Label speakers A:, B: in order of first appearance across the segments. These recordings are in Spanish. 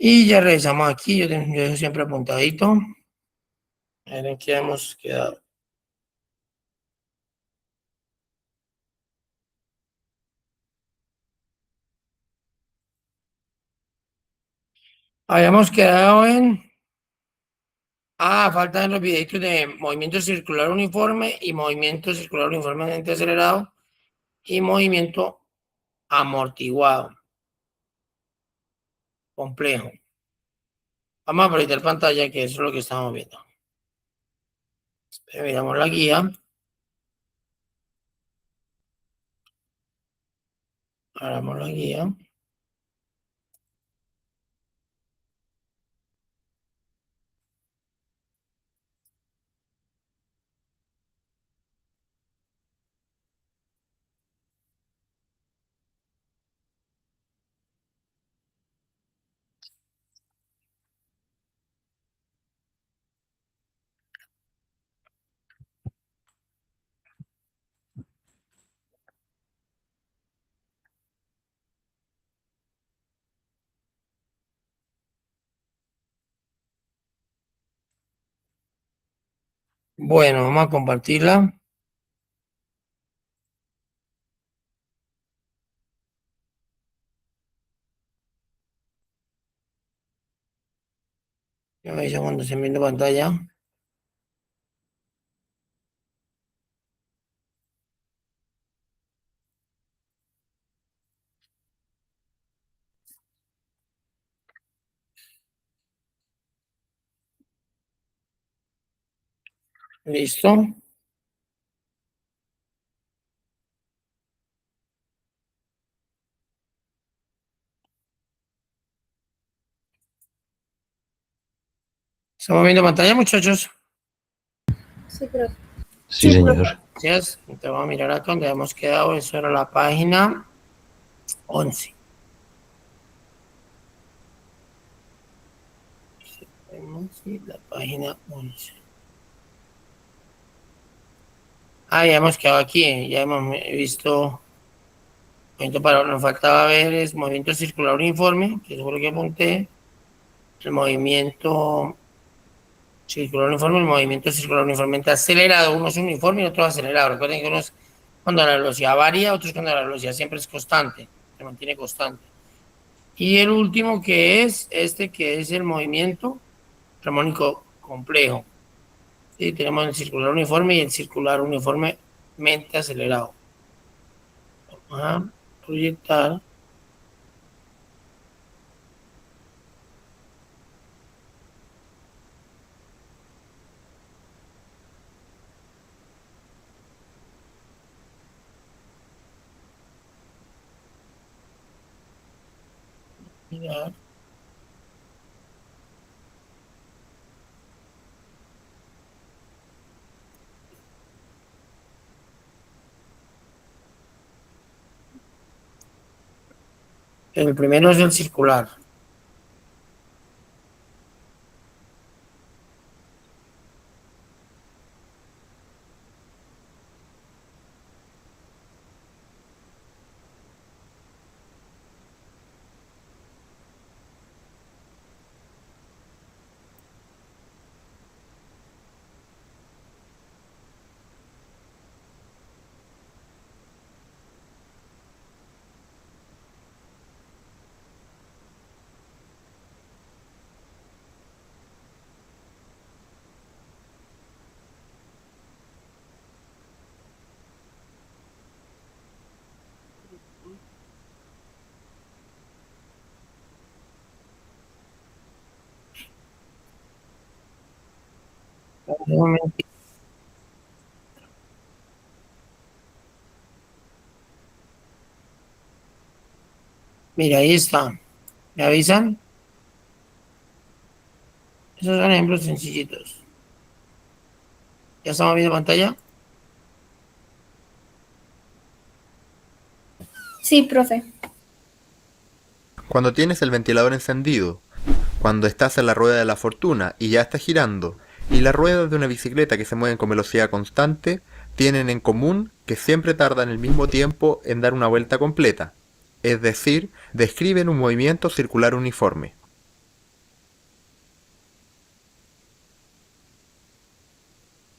A: Y ya revisamos aquí, yo dejo siempre apuntadito. A ver en qué hemos quedado. Habíamos quedado en... faltan los videitos de movimiento circular uniforme y movimiento circular uniformemente acelerado y movimiento amortiguado. Complejo. Vamos a proyectar pantalla, que eso es lo que estamos viendo. Miramos la guía. Abramos la guía. Bueno, vamos a compartirla. Ya me dice cuando se viendo pantalla. Listo. ¿Estamos viendo pantalla, muchachos?
B: Sí, profe.
C: Sí, señor.
A: Gracias. Entonces vamos a mirar acá donde hemos quedado. Eso era la página 11. La página 11. Ya hemos quedado aquí. Ya hemos visto. Nos faltaba ver es movimiento circular uniforme, que es lo que apunté. El movimiento circular uniforme, el movimiento circular uniformemente acelerado. Uno es uniforme y otro es acelerado. Recuerden que uno es cuando la velocidad varía, otro es cuando la velocidad siempre es constante, se mantiene constante. Y el último que es que es el movimiento armónico complejo. Sí, tenemos el circular uniforme y el circular uniformemente acelerado. Vamos a proyectar. Mirar. El primero es el circular. Mira, ahí está. ¿Me avisan? Esos son ejemplos sencillitos. ¿Ya estamos viendo pantalla?
B: Sí, profe.
D: Cuando tienes el ventilador encendido, cuando estás en la rueda de la fortuna y ya está girando, y las ruedas de una bicicleta que se mueven con velocidad constante, tienen en común que siempre tardan el mismo tiempo en dar una vuelta completa, es decir, describen un movimiento circular uniforme.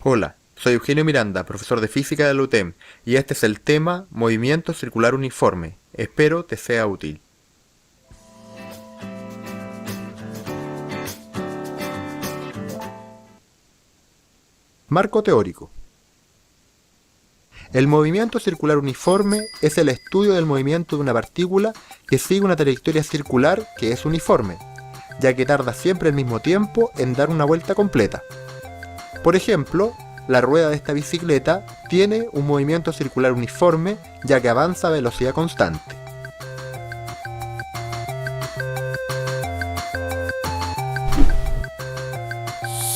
D: Hola, soy Eugenio Miranda, profesor de física de la UTEM, y este es el tema Movimiento Circular Uniforme. Espero te sea útil. Marco teórico. El movimiento circular uniforme es el estudio del movimiento de una partícula que sigue una trayectoria circular que es uniforme, ya que tarda siempre el mismo tiempo en dar una vuelta completa. Por ejemplo, la rueda de esta bicicleta tiene un movimiento circular uniforme, ya que avanza a velocidad constante.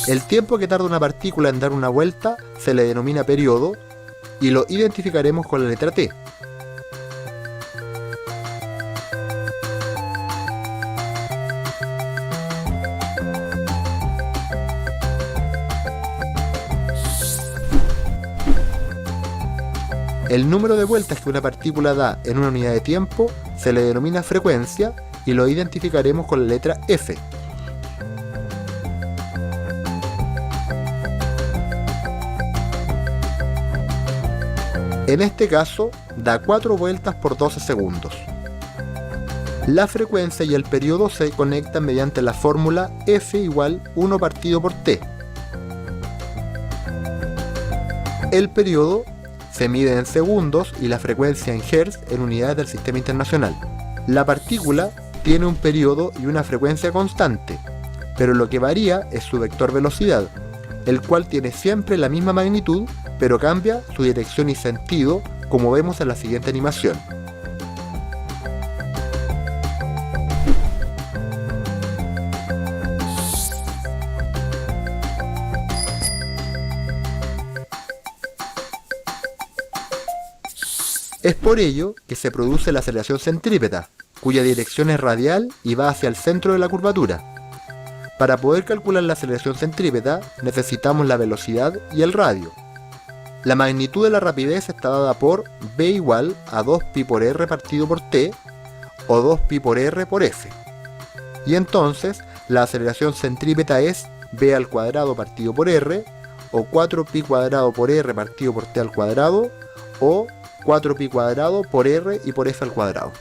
D: El tiempo que tarda una partícula en dar una vuelta se le denomina periodo y lo identificaremos con la letra T. El número de vueltas que una partícula da en una unidad de tiempo se le denomina frecuencia y lo identificaremos con la letra F. En este caso, da 4 vueltas por 12 segundos. La frecuencia y el periodo se conectan mediante la fórmula F igual 1 partido por T. El periodo se mide en segundos y la frecuencia en hertz en unidades del sistema internacional. La partícula tiene un periodo y una frecuencia constante, pero lo que varía es su vector velocidad, el cual tiene siempre la misma magnitud, pero cambia su dirección y sentido, como vemos en la siguiente animación. Es por ello que se produce la aceleración centrípeta, cuya dirección es radial y va hacia el centro de la curvatura. Para poder calcular la aceleración centrípeta necesitamos la velocidad y el radio. La magnitud de la rapidez está dada por v igual a 2pi por r partido por t o 2pi por r por f. Y entonces la aceleración centrípeta es v al cuadrado partido por r o 4pi cuadrado por r partido por t al cuadrado o 4pi cuadrado por r y por f al cuadrado.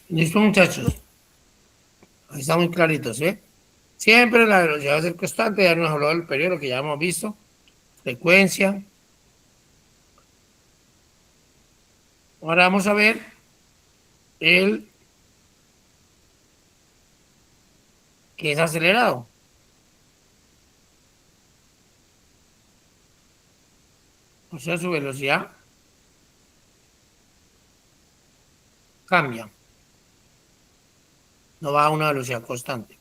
A: Listo, muchachos. Ahí está muy clarito, ¿sí? Siempre la velocidad va a ser constante, ya nos habló del periodo que ya hemos visto, frecuencia. Ahora vamos a ver el que es acelerado. O sea, su velocidad cambia. No va a una velocidad constante.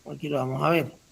A: Aquí lo vamos a ver.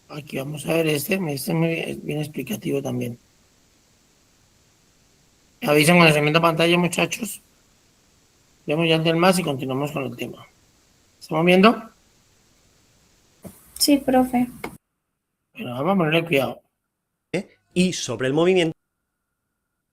A: Aquí vamos a ver este es muy bien explicativo también. Avisen con la segunda pantalla, muchachos. Vemos ya el del más y continuamos con el tema. ¿Estamos viendo?
B: Sí, profe.
A: Bueno, vamos a ponerle cuidado.
C: Y sobre el movimiento.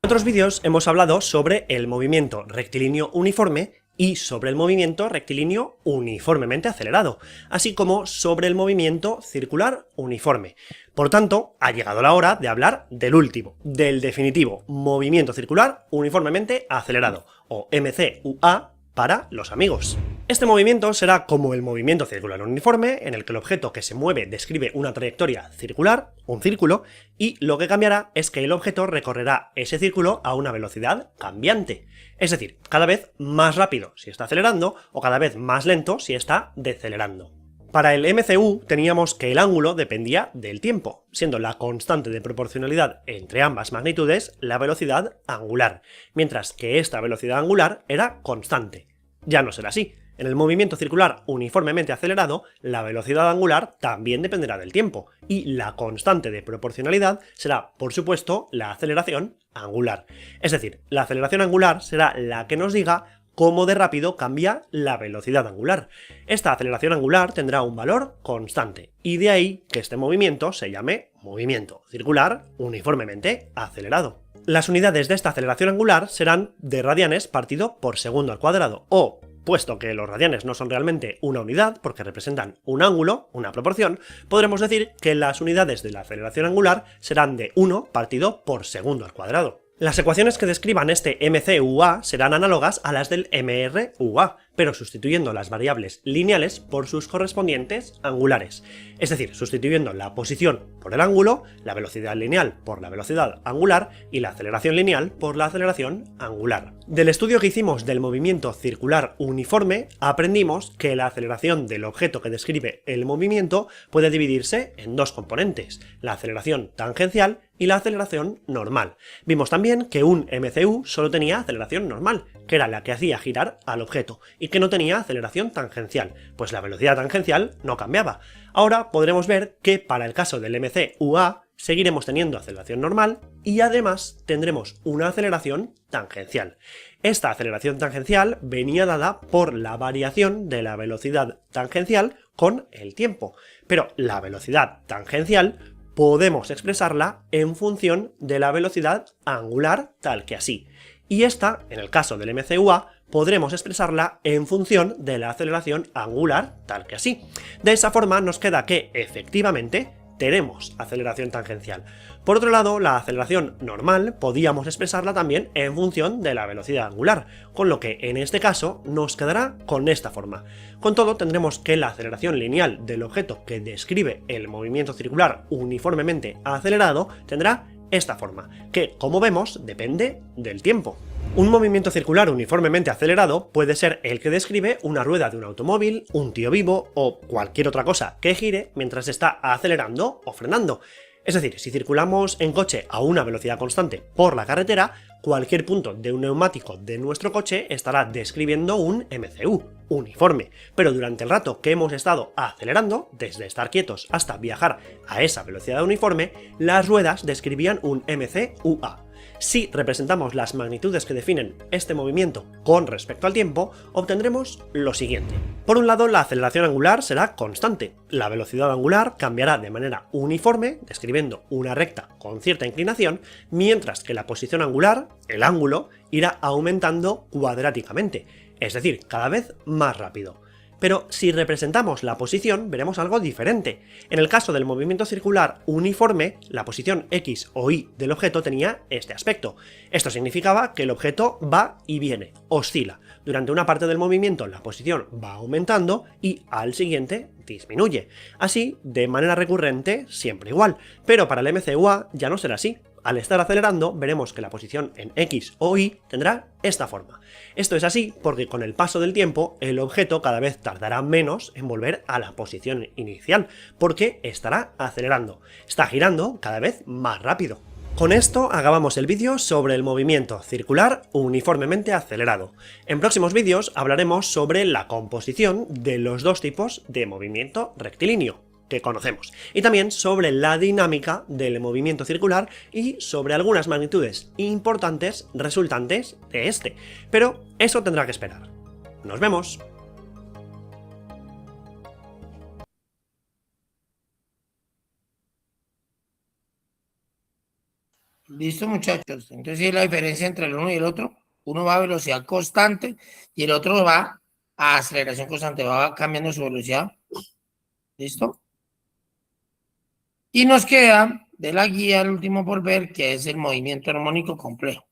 C: En otros vídeos hemos hablado sobre el movimiento rectilíneo uniforme y sobre el movimiento rectilíneo uniformemente acelerado, así como sobre el movimiento circular uniforme. Por tanto, ha llegado la hora de hablar del último, del definitivo movimiento circular uniformemente acelerado, o MCUA para los amigos. Este movimiento será como el movimiento circular uniforme, en el que el objeto que se mueve describe una trayectoria circular, un círculo, y lo que cambiará es que el objeto recorrerá ese círculo a una velocidad cambiante. Es decir, cada vez más rápido si está acelerando o cada vez más lento si está decelerando. Para el MCU teníamos que el ángulo dependía del tiempo, siendo la constante de proporcionalidad entre ambas magnitudes la velocidad angular, mientras que esta velocidad angular era constante. Ya no será así. En el movimiento circular uniformemente acelerado, la velocidad angular también dependerá del tiempo, y la constante de proporcionalidad será, por supuesto, la aceleración angular. Es decir, la aceleración angular será la que nos diga cómo de rápido cambia la velocidad angular. Esta aceleración angular tendrá un valor constante, y de ahí que este movimiento se llame movimiento circular uniformemente acelerado. Las unidades de esta aceleración angular serán de radianes partido por segundo al cuadrado, o, puesto que los radianes no son realmente una unidad porque representan un ángulo, una proporción, podremos decir que las unidades de la aceleración angular serán de 1 partido por segundo al cuadrado. Las ecuaciones que describan este MCUA serán análogas a las del MRUA, pero sustituyendo las variables lineales por sus correspondientes angulares. Es decir, sustituyendo la posición por el ángulo, la velocidad lineal por la velocidad angular y la aceleración lineal por la aceleración angular. Del estudio que hicimos del movimiento circular uniforme, aprendimos que la aceleración del objeto que describe el movimiento puede dividirse en dos componentes, la aceleración tangencial y la aceleración normal. Vimos también que un MCU solo tenía aceleración normal, que era la que hacía girar al objeto, y que no tenía aceleración tangencial, pues la velocidad tangencial no cambiaba. Ahora podremos ver que para el caso del MCUA seguiremos teniendo aceleración normal y además tendremos una aceleración tangencial. Esta aceleración tangencial venía dada por la variación de la velocidad tangencial con el tiempo, pero la velocidad tangencial podemos expresarla en función de la velocidad angular tal que así. Y esta, en el caso del MCUA, podremos expresarla en función de la aceleración angular tal que así. De esa forma nos queda que, efectivamente, tenemos aceleración tangencial. Por otro lado, la aceleración normal podíamos expresarla también en función de la velocidad angular, con lo que en este caso nos quedará con esta forma. Con todo, tendremos que la aceleración lineal del objeto que describe el movimiento circular uniformemente acelerado tendrá esta forma, que, como vemos, depende del tiempo. Un movimiento circular uniformemente acelerado puede ser el que describe una rueda de un automóvil, un tío vivo o cualquier otra cosa que gire mientras está acelerando o frenando. Es decir, si circulamos en coche a una velocidad constante por la carretera, cualquier punto de un neumático de nuestro coche estará describiendo un MCU, uniforme, pero durante el rato que hemos estado acelerando, desde estar quietos hasta viajar a esa velocidad uniforme, las ruedas describían un MCUA. Si representamos las magnitudes que definen este movimiento con respecto al tiempo, obtendremos lo siguiente. Por un lado, la aceleración angular será constante. La velocidad angular cambiará de manera uniforme, describiendo una recta con cierta inclinación, mientras que la posición angular, el ángulo, irá aumentando cuadráticamente, es decir, cada vez más rápido. Pero si representamos la posición, veremos algo diferente. En el caso del movimiento circular uniforme, la posición X o Y del objeto tenía este aspecto. Esto significaba que el objeto va y viene, oscila. Durante una parte del movimiento la posición va aumentando y al siguiente disminuye. Así, de manera recurrente, siempre igual. Pero para el MCUA ya no será así. Al estar acelerando, veremos que la posición en X o Y tendrá esta forma. Esto es así porque con el paso del tiempo, el objeto cada vez tardará menos en volver a la posición inicial, porque estará acelerando. Está girando cada vez más rápido. Con esto acabamos el vídeo sobre el movimiento circular uniformemente acelerado. En próximos vídeos hablaremos sobre la composición de los dos tipos de movimiento rectilíneo que conocemos, y también sobre la dinámica del movimiento circular y sobre algunas magnitudes importantes resultantes de este, pero eso tendrá que esperar. ¡Nos vemos!
A: Listo, muchachos. Entonces, ¿sí es la diferencia entre el uno y el otro? Uno va a velocidad constante y el otro va a aceleración constante, va cambiando su velocidad. ¿Listo? Y nos queda de la guía el último por ver, que es el movimiento armónico complejo.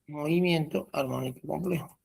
A: Movimiento armónico complejo.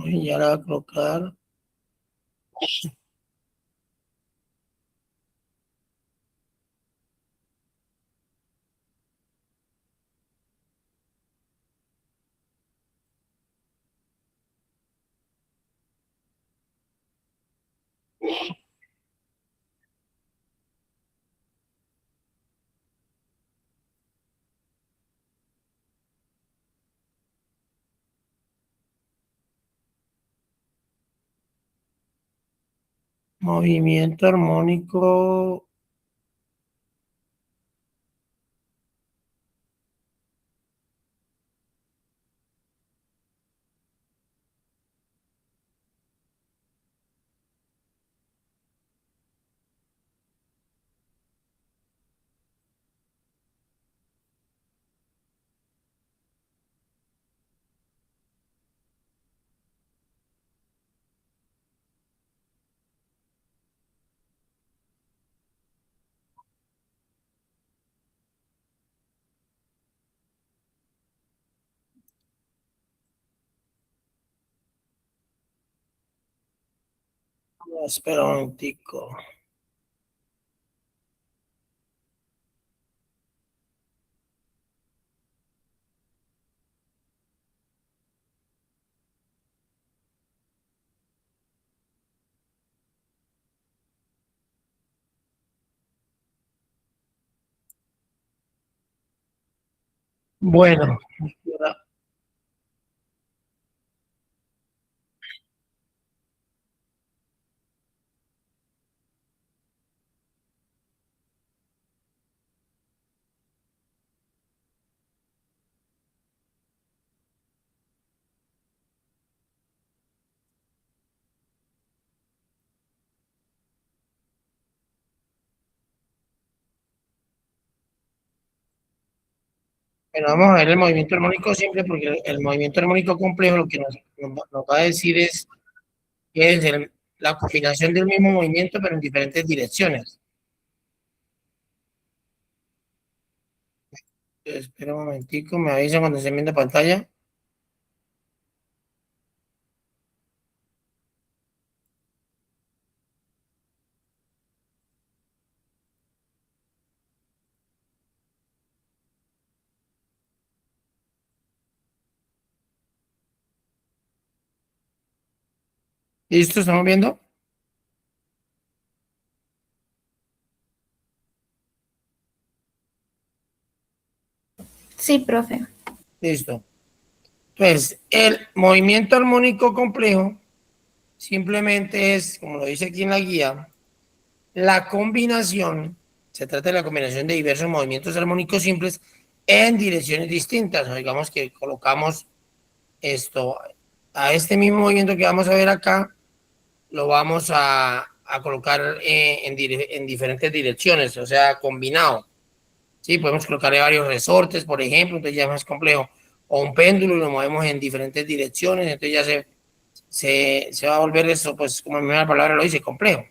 A: Y ahora voy a colocar movimiento armónico. Espera un momentico. Bueno, vamos a ver el movimiento armónico simple, porque el movimiento armónico complejo lo que nos va a decir es que es la combinación del mismo movimiento, pero en diferentes direcciones. Espera un momentico, me avisan cuando se viendo pantalla. ¿Listo? ¿Estamos viendo?
B: Sí, profe.
A: Listo. Entonces, el movimiento armónico complejo simplemente es, como lo dice aquí en la guía, la combinación, se trata de la combinación de diversos movimientos armónicos simples en direcciones distintas. Digamos que colocamos esto a este mismo movimiento que vamos a ver acá, lo vamos a colocar en diferentes direcciones, o sea, combinado. Sí, podemos colocarle varios resortes, por ejemplo, entonces ya es más complejo. O un péndulo y lo movemos en diferentes direcciones, entonces ya se va a volver eso, pues como la primera palabra lo dice, complejo.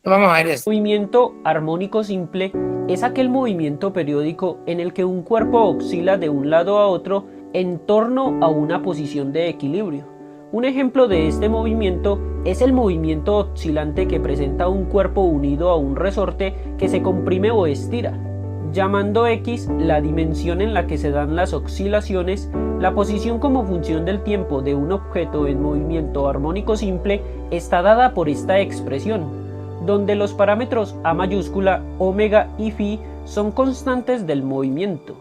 A: Vamos a ver esto.
E: Movimiento armónico simple es aquel movimiento periódico en el que un cuerpo oscila de un lado a otro en torno a una posición de equilibrio. Un ejemplo de este movimiento es el movimiento oscilante que presenta un cuerpo unido a un resorte que se comprime o estira, llamando X la dimensión en la que se dan las oscilaciones. La posición como función del tiempo de un objeto en movimiento armónico simple está dada por esta expresión, donde los parámetros A mayúscula, omega y phi son constantes del movimiento.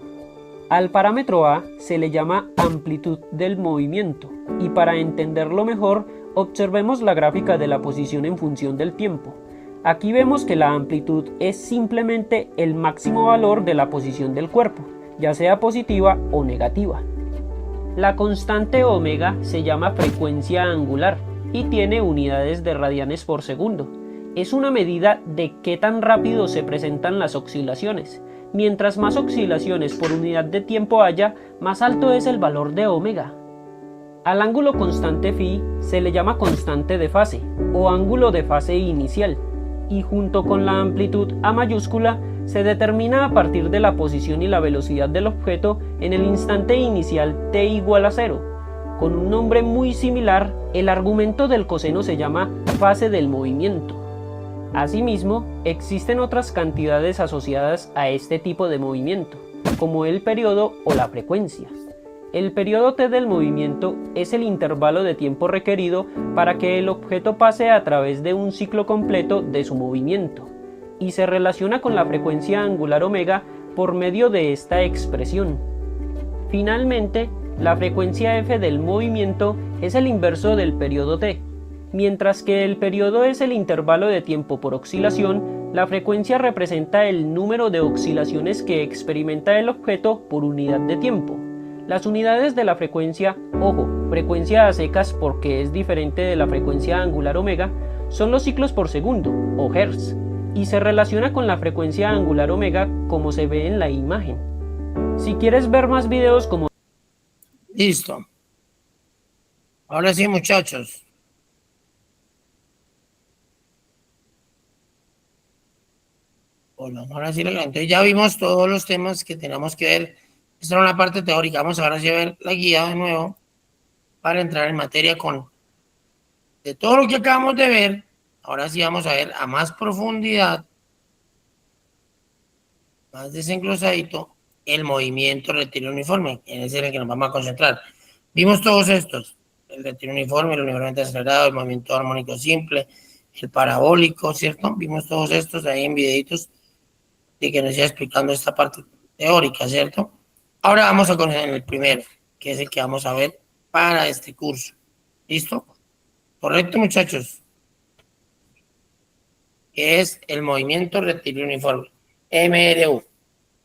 E: Al parámetro A se le llama amplitud del movimiento, y para entenderlo mejor, observemos la gráfica de la posición en función del tiempo. Aquí vemos que la amplitud es simplemente el máximo valor de la posición del cuerpo, ya sea positiva o negativa. La constante omega se llama frecuencia angular y tiene unidades de radianes por segundo. Es una medida de qué tan rápido se presentan las oscilaciones. Mientras más oscilaciones por unidad de tiempo haya, más alto es el valor de omega. Al ángulo constante phi se le llama constante de fase o ángulo de fase inicial, y junto con la amplitud A mayúscula se determina a partir de la posición y la velocidad del objeto en el instante inicial t igual a 0. Con un nombre muy similar, el argumento del coseno se llama fase del movimiento. Asimismo, existen otras cantidades asociadas a este tipo de movimiento, como el periodo o la frecuencia. El periodo t del movimiento es el intervalo de tiempo requerido para que el objeto pase a través de un ciclo completo de su movimiento, y se relaciona con la frecuencia angular omega por medio de esta expresión. Finalmente, la frecuencia f del movimiento es el inverso del periodo t. Mientras que el periodo es el intervalo de tiempo por oscilación, la frecuencia representa el número de oscilaciones que experimenta el objeto por unidad de tiempo. Las unidades de la frecuencia, ojo, frecuencia a secas porque es diferente de la frecuencia angular omega, son los ciclos por segundo, o hertz, y se relaciona con la frecuencia angular omega como se ve en la imagen. Si quieres ver más videos como...
A: Listo. Ahora sí, muchachos. Bueno, ahora sí, entonces ya vimos todos los temas que teníamos que ver. Esta era una parte teórica. Vamos ahora sí a ver la guía de nuevo para entrar en materia con de todo lo que acabamos de ver. Ahora sí vamos a ver a más profundidad, más desenclosadito, el movimiento rectilíneo uniforme, en ese es el que nos vamos a concentrar. Vimos todos estos, el rectilíneo uniforme, el uniformemente acelerado, el movimiento armónico simple, el parabólico, ¿cierto? Vimos todos estos ahí en videitos de que nos iba explicando esta parte teórica, ¿cierto? Ahora vamos a concentrar en el primero, que es el que vamos a ver para este curso. ¿Listo? ¿Correcto, muchachos? Que es el movimiento rectilíneo uniforme, MRU.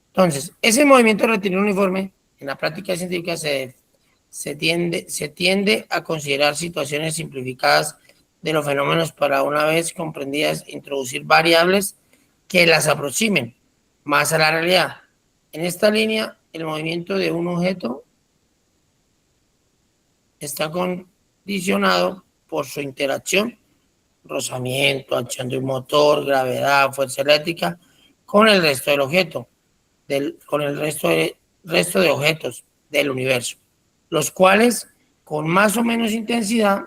A: Entonces, ese movimiento rectilíneo uniforme, en la práctica científica se tiende a considerar situaciones simplificadas de los fenómenos para, una vez comprendidas, introducir variables que las aproximen más a la realidad. En esta línea, el movimiento de un objeto está condicionado por su interacción, rozamiento, acción de un motor, gravedad, fuerza eléctrica, con el resto del objeto, con el resto de objetos del universo, los cuales, con más o menos intensidad,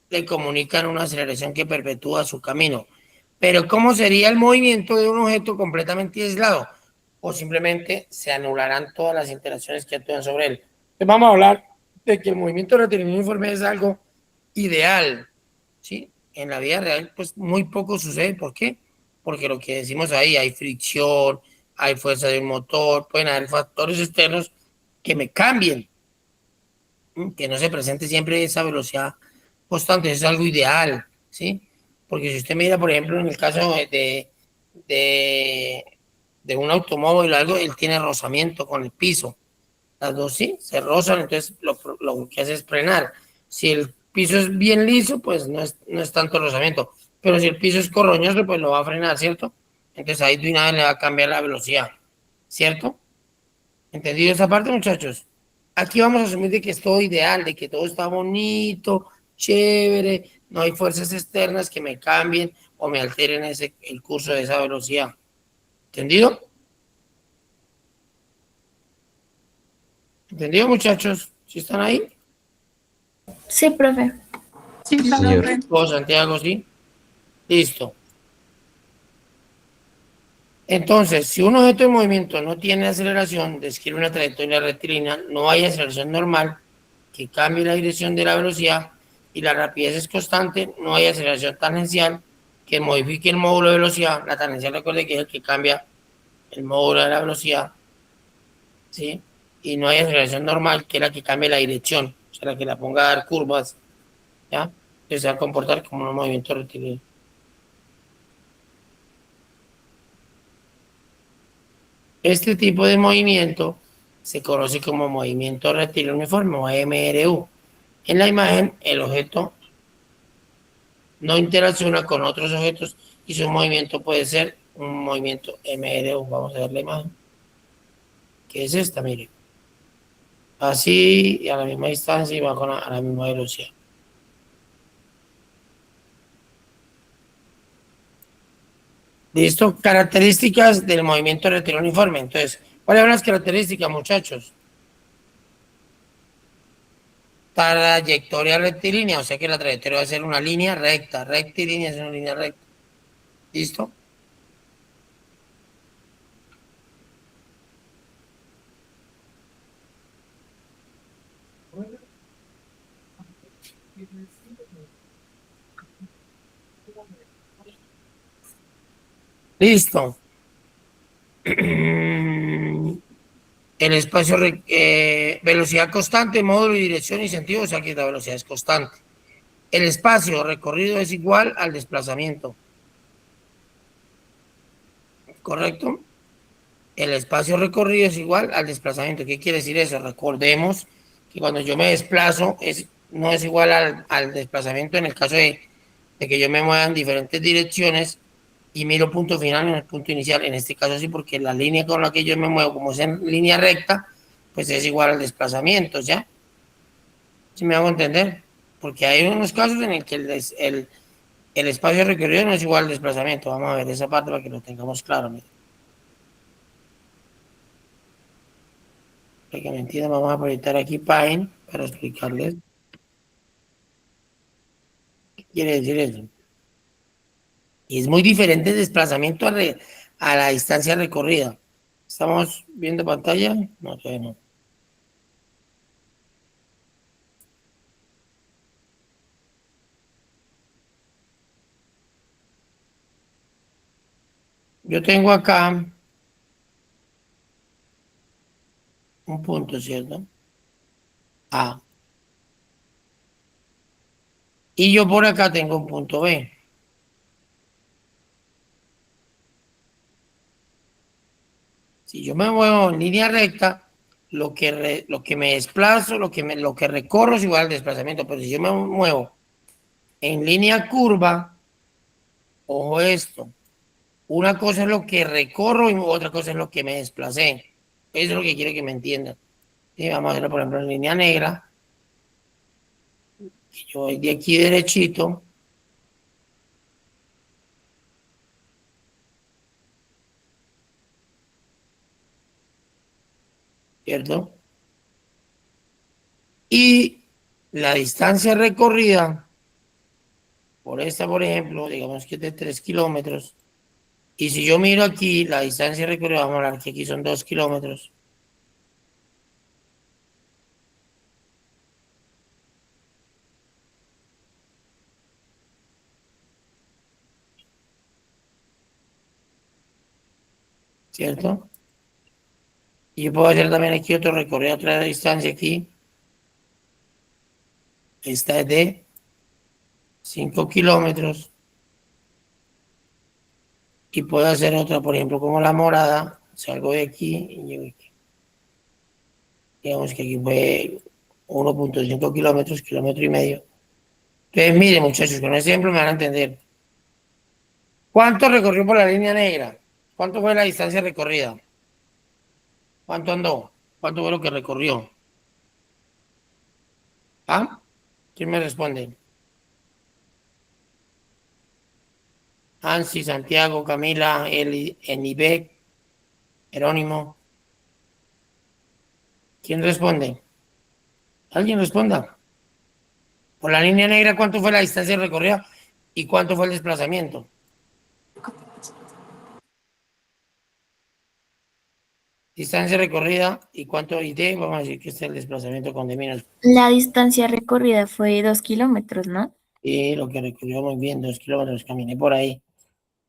A: le comunican una aceleración que perpetúa su camino. Pero ¿cómo sería el movimiento de un objeto completamente aislado? O simplemente se anularán todas las interacciones que actúan sobre él. Entonces vamos a hablar de que el movimiento rectilíneo uniforme es algo ideal, ¿sí? En la vida real, pues muy poco sucede. ¿Por qué? Porque lo que decimos ahí, hay fricción, hay fuerza de un motor, pueden haber factores externos que me cambien, que no se presente siempre esa velocidad constante, es algo ideal, ¿sí? Porque si usted mira, por ejemplo, en el caso de un automóvil o algo, él tiene rozamiento con el piso. Las dos sí, se rozan, entonces lo que hace es frenar. Si el piso es bien liso, pues no es tanto rozamiento. Pero si el piso es corroñoso, pues lo va a frenar, ¿cierto? Entonces ahí de una vez le va a cambiar la velocidad, ¿cierto? ¿Entendido esa parte, muchachos? Aquí vamos a asumir de que es todo ideal, de que todo está bonito, chévere, no hay fuerzas externas que me cambien o me alteren el curso de esa velocidad. ¿Entendido? ¿Entendido, muchachos? ¿Sí están ahí?
B: Sí, profe.
F: Sí,
G: Señor.
F: profe.
A: ¿Vos, Santiago, sí? Listo. Entonces, si un objeto en movimiento no tiene aceleración, describe una trayectoria rectilínea, no hay aceleración normal que cambie la dirección de la velocidad y la rapidez es constante, no hay aceleración tangencial que modifique el módulo de velocidad. La tangencial, recuerde que es el que cambia el módulo de la velocidad, ¿sí? Y no hay aceleración normal, que es la que cambia la dirección, o sea, la que la ponga a dar curvas, ¿ya? Que se va a comportar como un movimiento rectilíneo. Este tipo de movimiento se conoce como movimiento rectilíneo uniforme o MRU. En la imagen, el objeto no interacciona con otros objetos y su movimiento puede ser un movimiento MRU. Vamos a ver la imagen, que es esta, mire. Así, y a la misma distancia y va a la misma velocidad. Listo, características del movimiento rectilíneo uniforme. Entonces, ¿cuáles son las características, muchachos? Trayectoria rectilínea, o sea que la trayectoria va a ser una línea recta, rectilínea es una línea recta. ¿Listo? Listo. El espacio, velocidad constante, módulo y dirección y sentido, o sea que la velocidad es constante. El espacio recorrido es igual al desplazamiento. ¿Correcto? El espacio recorrido es igual al desplazamiento. ¿Qué quiere decir eso? Recordemos que cuando yo me desplazo no es igual al desplazamiento en el caso de que yo me mueva en diferentes direcciones y miro punto final en el punto inicial. En este caso sí, porque la línea con la que yo me muevo, como es en línea recta, pues es igual al desplazamiento, ¿ya? ¿Sí me hago entender? Porque hay unos casos en el que el espacio recorrido no es igual al desplazamiento. Vamos a ver esa parte para que lo tengamos claro. Mira. Para que me entiendan, vamos a proyectar aquí Pine para explicarles qué quiere decir eso. Y es muy diferente el desplazamiento a la distancia recorrida. ¿Estamos viendo pantalla? No, todavía no. Yo tengo acá un punto, ¿cierto? A. Y yo por acá tengo un punto B. Si yo me muevo en línea recta, lo que me desplazo, lo que recorro es igual al desplazamiento. Pero si yo me muevo en línea curva, ojo esto, una cosa es lo que recorro y otra cosa es lo que me desplacé. Eso es lo que quiero que me entiendan. Y vamos a verlo, por ejemplo, en línea negra. Yo voy de aquí derechito. ¿Cierto? Y la distancia recorrida, por esta, por ejemplo, digamos que es de 3 kilómetros. Y si yo miro aquí, la distancia recorrida, vamos a hablar que aquí son 2 kilómetros. ¿Cierto? Y yo puedo hacer también aquí otro recorrido, otra distancia aquí. Esta es de 5 kilómetros. Y puedo hacer otra, por ejemplo, como la morada. Salgo de aquí y llego aquí. Digamos que aquí fue 1.5 kilómetros, kilómetro y medio. Entonces, miren, muchachos, con este ejemplo me van a entender. ¿Cuánto recorrió por la línea negra? ¿Cuánto fue la distancia recorrida? ¿Cuánto andó? ¿Cuánto fue lo que recorrió? ¿Ah? ¿Quién me responde? Ansi, Santiago, Camila, Eli, Enibek, Jerónimo. ¿Quién responde? ¿Alguien responda? Por la línea negra, ¿cuánto fue la distancia recorrida y cuánto fue el desplazamiento? Distancia recorrida y cuánto y D, vamos a decir que este es el desplazamiento con D menos.
B: La distancia recorrida fue 2 kilómetros, ¿no?
A: Y lo que recorrió muy bien, 2 kilómetros, caminé por ahí.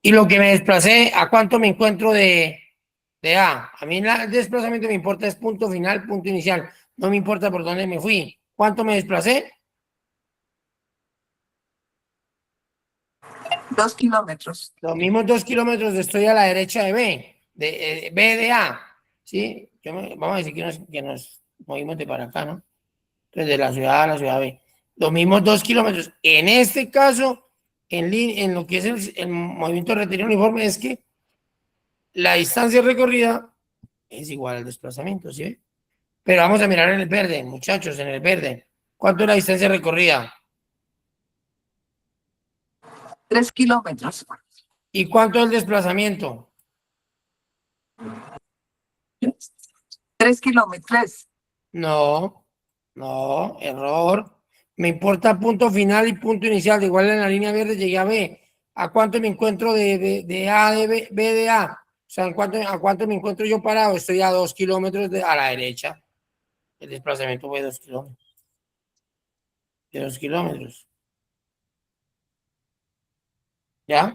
A: Y lo que me desplacé, ¿a cuánto me encuentro de A? A mí el desplazamiento me importa es punto final, punto inicial. No me importa por dónde me fui. ¿Cuánto me desplacé?
F: 2 kilómetros.
A: Los mismos 2 kilómetros estoy a la derecha de B, de B de A. ¿Sí? Vamos a decir que nos movimos de para acá, ¿no? Entonces, de la ciudad A a la ciudad B. Los mismos 2 kilómetros. En este caso, en lo que es el movimiento retenido uniforme, es que la distancia recorrida es igual al desplazamiento, ¿sí? Pero vamos a mirar en el verde, muchachos, en el verde. ¿Cuánto es la distancia recorrida?
F: 3 kilómetros.
A: ¿Y cuánto es el desplazamiento?
F: 3 kilómetros.
A: No, no, error. Me importa punto final y punto inicial. Igual en la línea verde llegué a B. ¿A cuánto me encuentro de A de B, B de A? O sea, ¿a cuánto me encuentro yo parado? Estoy a 2 kilómetros a la derecha. El desplazamiento fue 2 kilómetros. De 2 kilómetros. ¿Ya?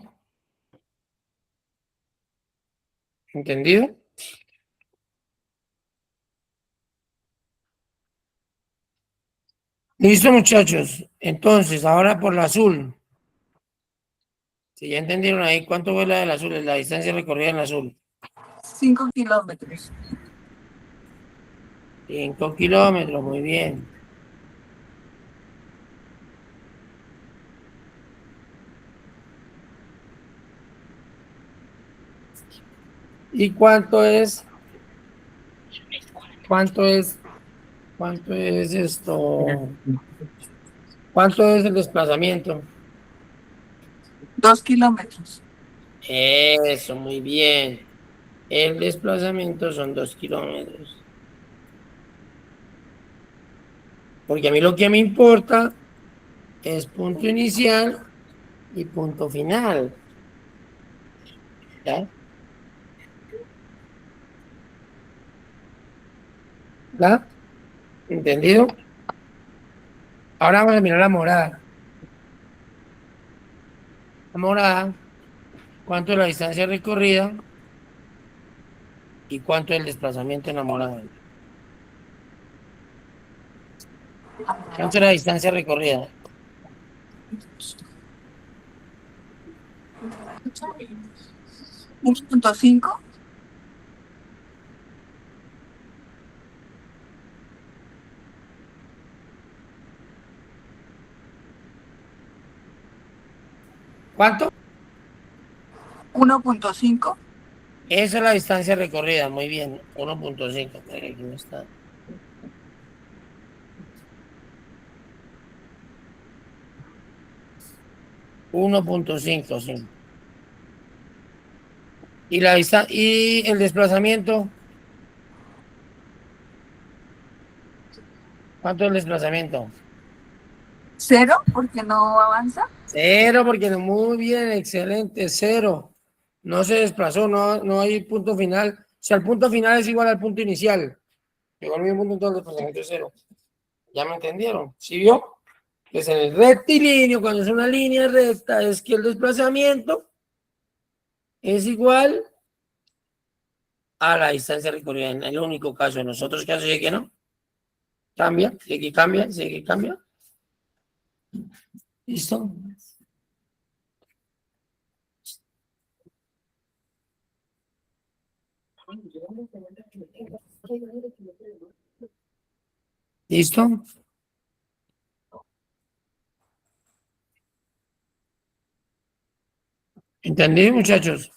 A: ¿Entendido? Listo, muchachos. Entonces, ahora por la azul. Si ya entendieron ahí, ¿cuánto fue la del azul? La distancia recorrida en el azul.
F: 5 kilómetros.
A: 5 kilómetros, muy bien. ¿Y cuánto es? ¿Cuánto es? ¿Cuánto es esto? ¿Cuánto es el desplazamiento?
F: 2 kilómetros.
A: Eso, muy bien. El desplazamiento son 2 kilómetros. Porque a mí lo que me importa es punto inicial y punto final. ¿Ya? ¿Ya? ¿Entendido? Ahora vamos a mirar la morada. La morada, ¿cuánto es la distancia recorrida? ¿Y cuánto es el desplazamiento en la morada? ¿Cuánto es la distancia recorrida?
F: 1.5.
A: ¿Cuánto?
F: 1.5.
A: Esa es la distancia recorrida, muy bien, 1.5. Aquí no está. $1.5, sí. ¿Y el desplazamiento? ¿Cuánto es el desplazamiento?
F: 0, porque no avanza.
A: 0, porque no, muy bien, excelente, 0. No se desplazó, no hay punto final. O sea, el punto final es igual al punto inicial. Igual al mismo punto, entonces el desplazamiento es 0. ¿Ya me entendieron? ¿Sí vio? Pues en el rectilíneo, cuando es una línea recta, es que el desplazamiento es igual a la distancia recorrida. En el único caso, en los otros casos, ¿sí que no? Cambia, sí que cambia, sí que cambia. ¿Listo? ¿Listo? ¿Entendí, muchachos?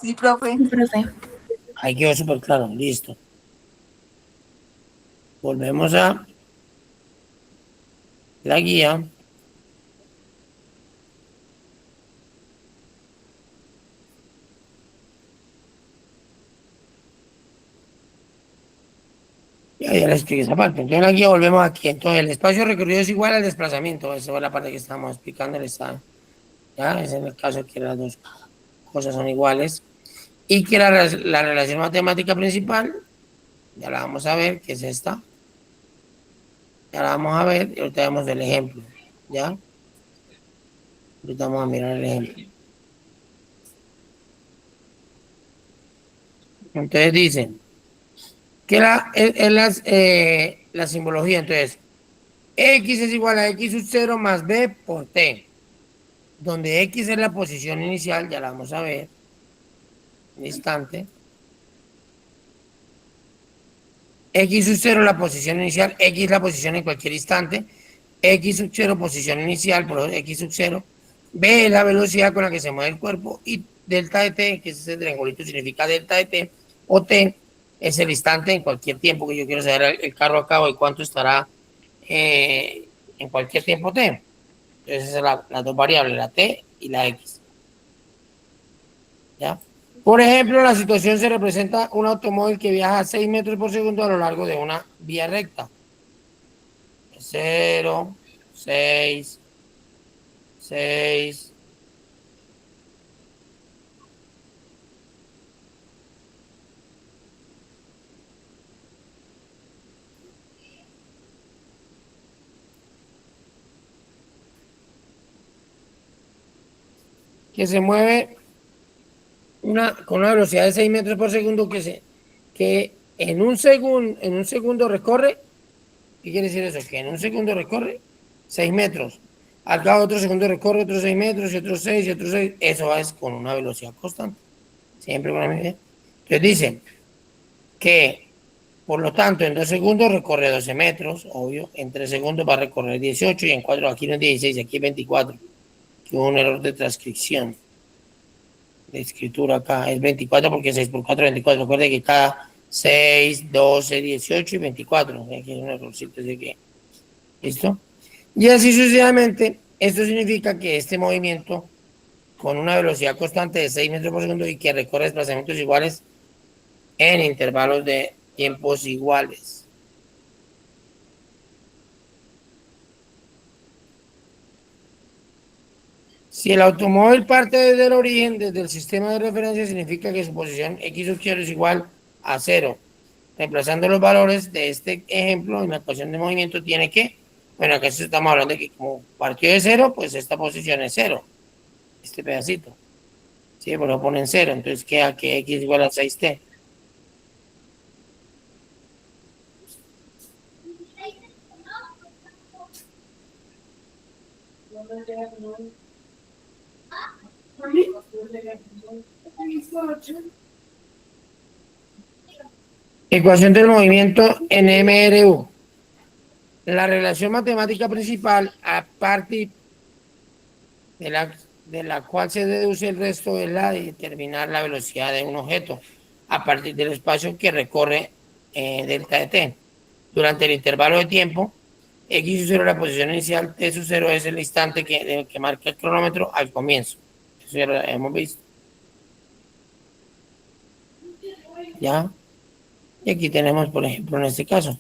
F: Sí, profe.
B: Sí, profe.
A: Ahí quedó súper claro, listo. Volvemos a la guía. Ya les expliqué esa parte. Entonces en la guía volvemos aquí. Entonces el espacio recorrido es igual al desplazamiento. Esa fue la parte que estábamos explicando en el estado. Ya, es en el caso que las dos cosas son iguales. Y que la relación matemática principal, ya la vamos a ver, que es esta. Ya la vamos a ver y ahorita vemos el ejemplo. ¿Ya? Ahorita vamos a mirar el ejemplo. Entonces dicen que la simbología, entonces, X es igual a X sub 0 más B por T, donde X es la posición inicial, ya la vamos a ver, un instante. X sub 0 la posición inicial, X la posición en cualquier instante, X sub 0 posición inicial, por X sub 0, B es la velocidad con la que se mueve el cuerpo y delta de T, que es ese triangulito, significa delta de T, o T es el instante en cualquier tiempo que yo quiero saber el carro a cabo y cuánto estará en cualquier tiempo T. Entonces esas son las dos variables, la T y la X. ¿Ya? Por ejemplo, la situación se representa un automóvil que viaja a 6 metros por segundo a lo largo de una vía recta. 0, 6, 6. Que se mueve con una velocidad de 6 metros por segundo que en un segundo recorre. ¿Qué quiere decir eso? Que en un segundo recorre 6 metros. Al cabo de otro segundo recorre otros 6 metros y otros 6 y otros 6. Eso es con una velocidad constante. Siempre con la misma. Entonces dicen que, por lo tanto, en 2 segundos recorre 12 metros, obvio. En 3 segundos va a recorrer 18 y en 4, aquí no es 16, aquí es 24. Que hubo un error de transcripción. De escritura acá. Es 24 porque 6 por 4 es 24. Recuerde que cada 6, 12, 18 y 24. Aquí es un errorcito, así que. ¿Listo? Y así sucesivamente. Esto significa que este movimiento, con una velocidad constante de 6 metros por segundo y que recorre desplazamientos iguales en intervalos de tiempos iguales. Si el automóvil parte desde el origen, desde el sistema de referencia, significa que su posición X sub 0 es igual a 0. Reemplazando los valores de este ejemplo en la ecuación de movimiento tiene que, bueno, acá estamos hablando de que como partió de 0, pues esta posición es 0. Este pedacito. Sí, pues lo ponen 0, entonces queda que X es igual a 6T. Ecuación del movimiento en MRU. La relación matemática principal, aparte de la cual se deduce el resto, es la de determinar la velocidad de un objeto a partir del espacio que recorre delta de T. Durante el intervalo de tiempo, X sub 0 es la posición inicial, T sub 0 es el instante que marca el cronómetro al comienzo. Eso ya lo hemos visto. ¿Ya? Y aquí tenemos, por ejemplo, en este caso,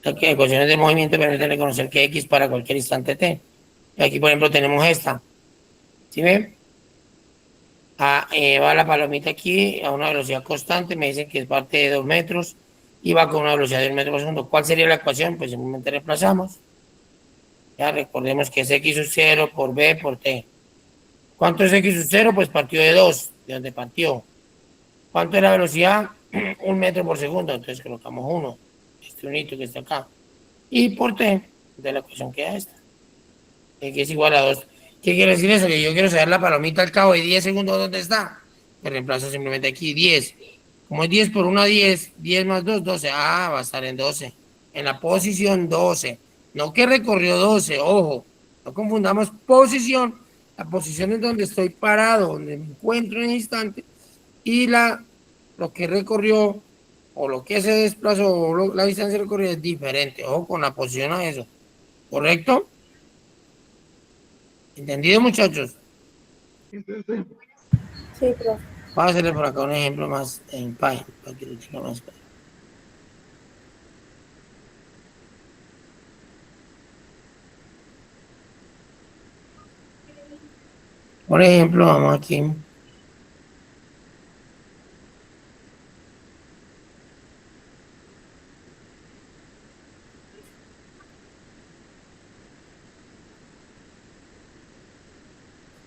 A: las ecuaciones de movimiento permiten reconocer que X para cualquier instante T. Y aquí, por ejemplo, tenemos esta. ¿Sí ven? Va la palomita aquí a una velocidad constante, me dicen que es parte de 2 metros y va con una velocidad de 1 metro por segundo. ¿Cuál sería la ecuación? Pues simplemente reemplazamos. Ya recordemos que es X sub 0 por B por T. ¿Cuánto es X sub 0? Pues partió de 2, de donde partió. ¿Cuánto es la velocidad? 1 metro por segundo, entonces colocamos 1, este unito que está acá. Y por T, de la ecuación queda esta, que es igual a 2. ¿Qué quiere decir eso? Que yo quiero saber la palomita al cabo de 10 segundos, ¿dónde está? Me reemplazo simplemente aquí, 10. Como es 10 por 1, 10, 10 más 2, 12. Ah, va a estar en 12. En la posición 12. No que recorrió 12, ojo. No confundamos posición. La posición es donde estoy parado, donde me encuentro en el instante. Y lo que recorrió o lo que se desplazó, o la distancia recorrida es diferente. Ojo con la posición a eso. ¿Correcto? ¿Entendido, muchachos?
G: Sí, profe.
A: Voy a hacerle por acá un ejemplo más en Python, para que lo tenga más claro. Por ejemplo, vamos aquí.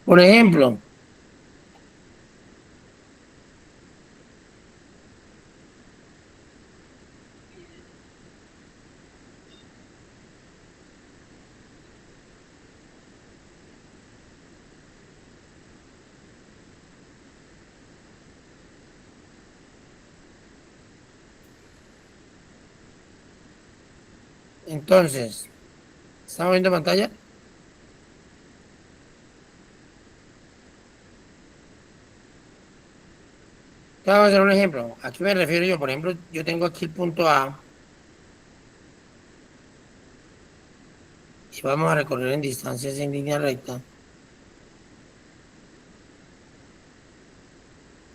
A: Por ejemplo, entonces, ¿estamos viendo pantalla? Vamos a hacer un ejemplo. ¿A qué me refiero yo? Por ejemplo, yo tengo aquí el punto A y vamos a recorrer en distancias en línea recta.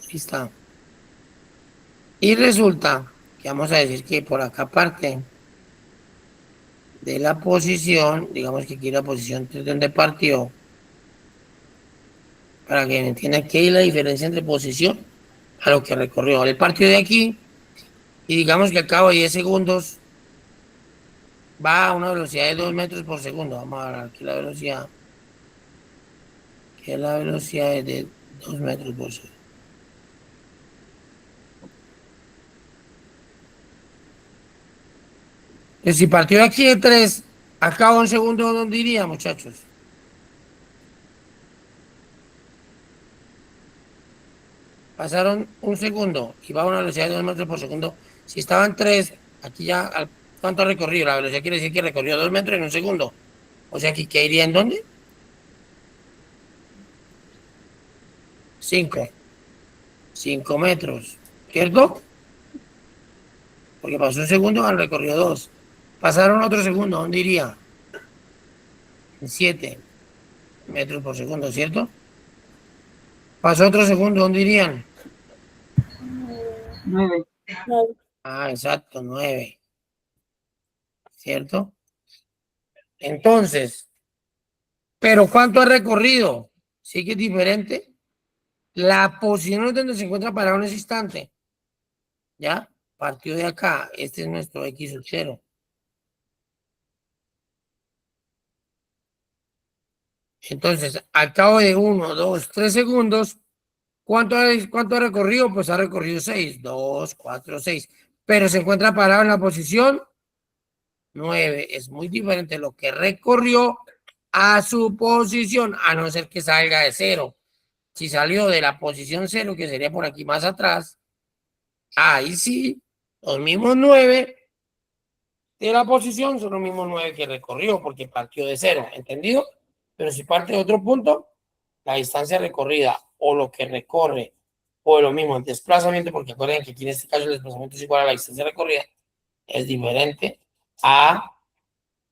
A: Ahí está. Y resulta que vamos a decir que por acá parte de la posición, digamos que aquí la posición 3 donde partió, para que me entiendan qué es la diferencia entre posición a lo que recorrió. El partió de aquí y digamos que al cabo de 10 segundos va a una velocidad de 2 metros por segundo. Vamos a ver aquí la velocidad, que es la velocidad de 2 metros por segundo. Entonces, si partió de aquí de 3, a cabo un segundo, ¿dónde iría, muchachos? Pasaron un segundo y va a una velocidad de 2 metros por segundo. Si estaban 3, aquí ya, ¿cuánto ha recorrido? La velocidad quiere decir que recorrió 2 metros en un segundo. O sea, ¿que iría en dónde? 5. 5 metros, ¿cierto? Porque pasó un segundo, han recorrido 2. Pasaron otro segundo, ¿dónde iría? En 7 metros por segundo, ¿cierto? Pasó otro segundo, ¿dónde irían?
F: 9.
G: No,
A: Ah, exacto, 9, ¿cierto? Entonces, ¿pero cuánto ha recorrido? Sí que es diferente. La posición donde se encuentra parado en ese instante, ¿ya? Partió de acá, este es nuestro X sub 0. Entonces, al cabo de 1, 2, 3 segundos, ¿cuánto ha recorrido? Pues ha recorrido 6, 2, 4, 6. Pero se encuentra parado en la posición 9. Es muy diferente lo que recorrió a su posición, a no ser que salga de 0. Si salió de la posición 0, que sería por aquí más atrás, ahí sí, los mismos 9 de la posición son los mismos 9 que recorrió, porque partió de 0, ¿entendido? Pero si parte de otro punto, la distancia recorrida o lo que recorre, o lo mismo el desplazamiento, porque acuérdense que aquí en este caso el desplazamiento es igual a la distancia recorrida, es diferente a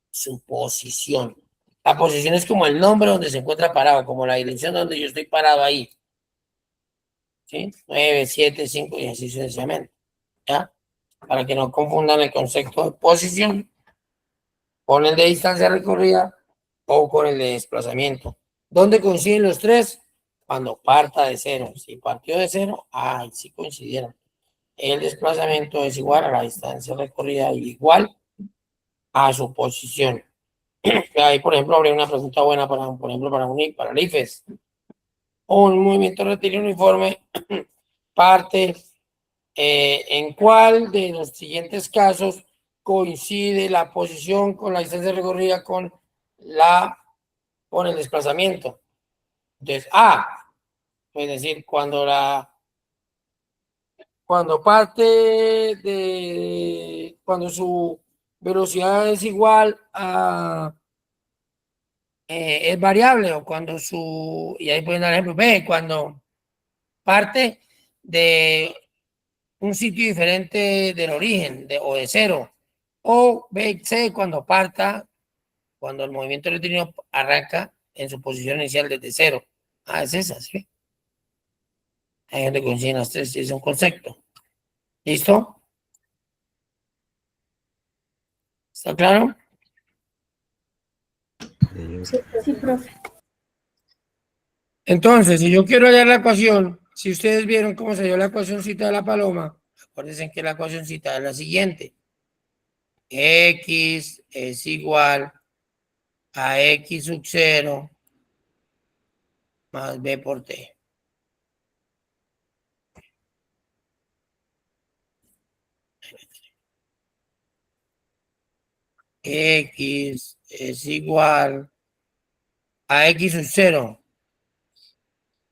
A: su posición. La posición es como el nombre donde se encuentra parado, como la dirección donde yo estoy parado ahí. ¿Sí? 9, 7, 5 y así sucesivamente. ¿Ya? Para que no confundan el concepto de posición con el de distancia recorrida o con el de desplazamiento. ¿Dónde coinciden los tres? Cuando parta de 0. Si partió de 0, ahí sí coincidieron. El desplazamiento es igual a la distancia recorrida y igual a su posición. Ahí, por ejemplo, habría una pregunta buena para, por ejemplo, para el IFES. Un movimiento rectilíneo uniforme parte en cuál de los siguientes casos coincide la posición con la distancia recorrida con el desplazamiento. Entonces, es decir, cuando cuando su velocidad es igual a es variable, o cuando y ahí pueden dar ejemplo, cuando parte de un sitio diferente del origen o de cero. O B, C, cuando el movimiento rectilíneo arranca en su posición inicial desde cero. Es esa, ¿sí? Ahí donde coinciden las tres, es un concepto. ¿Listo? ¿Está claro?
B: Sí, profe.
A: Entonces, si yo quiero hallar la ecuación, si ustedes vieron cómo salió la ecuacióncita de la paloma, acuérdense que la ecuacióncita es la siguiente. X es igual a X sub 0 más B por T. X es igual a X sub 0.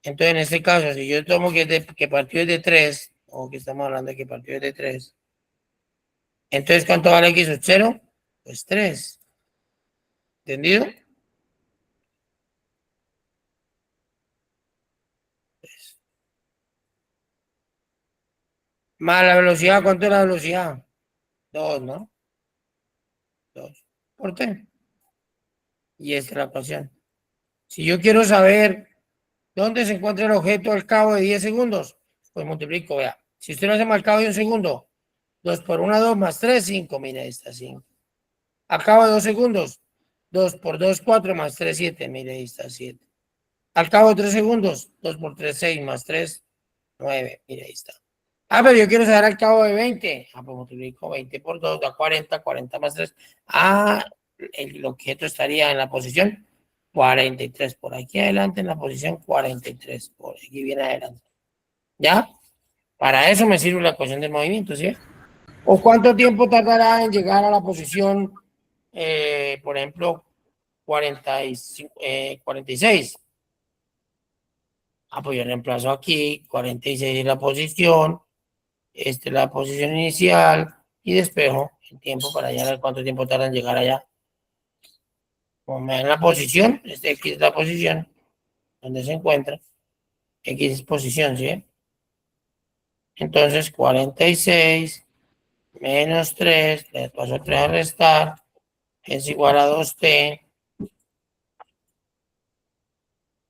A: Entonces, en este caso, si yo tomo que partió de 3, o que estamos hablando de que partió de 3, entonces, ¿cuánto vale X sub 0? Pues 3. ¿Entendido? Más la velocidad, ¿cuánto es la velocidad? 2, ¿no? 2 por T. Y esta es la ecuación. Si yo quiero saber dónde se encuentra el objeto al cabo de 10 segundos, pues multiplico, vea. Si usted lo hace al cabo de un segundo, 2 por 1, 2 más 3, 5. Mira, ahí está 5. Al cabo de 2 segundos, 2 por 2, 4 más 3, 7. Mire, ahí está 7. Al cabo de 3 segundos, 2 por 3, 6 más 3, 9. Mire, ahí está. Pero yo quiero saber al cabo de 20. Pues multiplico 20 por 2, da 40, 40 más 3. El objeto estaría en la posición 43. Por aquí adelante en la posición 43. Por aquí viene adelante. ¿Ya? Para eso me sirve la ecuación del movimiento, ¿sí? ¿O cuánto tiempo tardará en llegar a la posición, por ejemplo, 46? Pues yo reemplazo aquí, 46 es la posición, esta es la posición inicial, y despejo el tiempo para allá, cuánto tiempo tarda en llegar allá. Como me dan la posición, X es la posición donde se encuentra, X es posición, ¿sí? Entonces, 46 menos 3, le paso 3 a restar, es igual a 2T,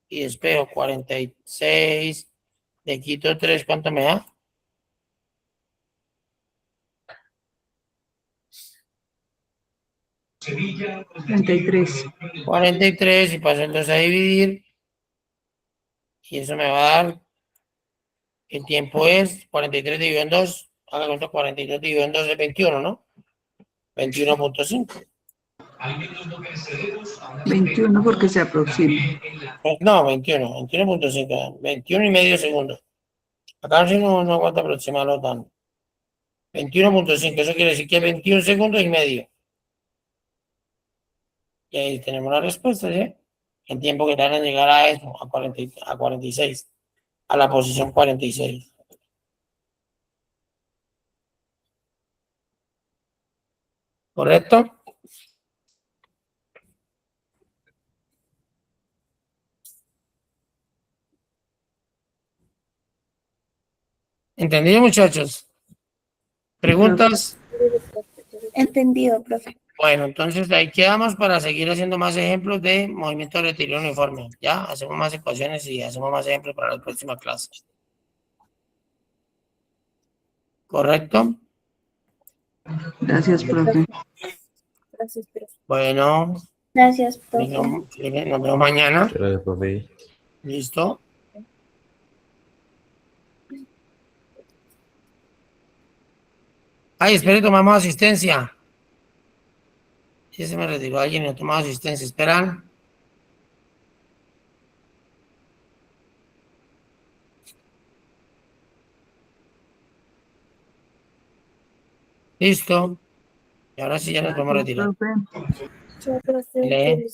A: y despejo 46, le quito 3, ¿cuánto me da?
F: 33.
A: 43 y paso el 2 a dividir, y eso me va a dar, el tiempo es 43 dividido en 2, haga cuenta, 42 dividido en 2 es 21, ¿no? 21.5.
F: 21 porque se aproxima.
A: No, 21.5, 21 y medio segundos. Acá no aguanta aproximarlo tanto. 21.5, eso quiere decir que 21 segundos y medio. Y ahí tenemos la respuesta, ¿sí? El tiempo que tarda en llegar a eso, a 46, a la posición 46. ¿Correcto? ¿Entendido, muchachos? ¿Preguntas?
B: Entendido, profe.
A: Bueno, entonces ahí quedamos para seguir haciendo más ejemplos de movimiento rectilíneo uniforme. Ya, hacemos más ecuaciones y hacemos más ejemplos para la próxima clase. ¿Correcto?
F: Gracias, profe.
G: Gracias, profe.
A: Bueno,
B: Gracias, profe.
A: nos vemos mañana.
D: Gracias, profe.
A: ¿Listo? Espere, tomamos asistencia. Si se me retiró alguien y no tomamos asistencia, esperan. Listo. Y ahora sí ya nos podemos retirar.
F: Profe.
G: Yo, profe,
A: Lee.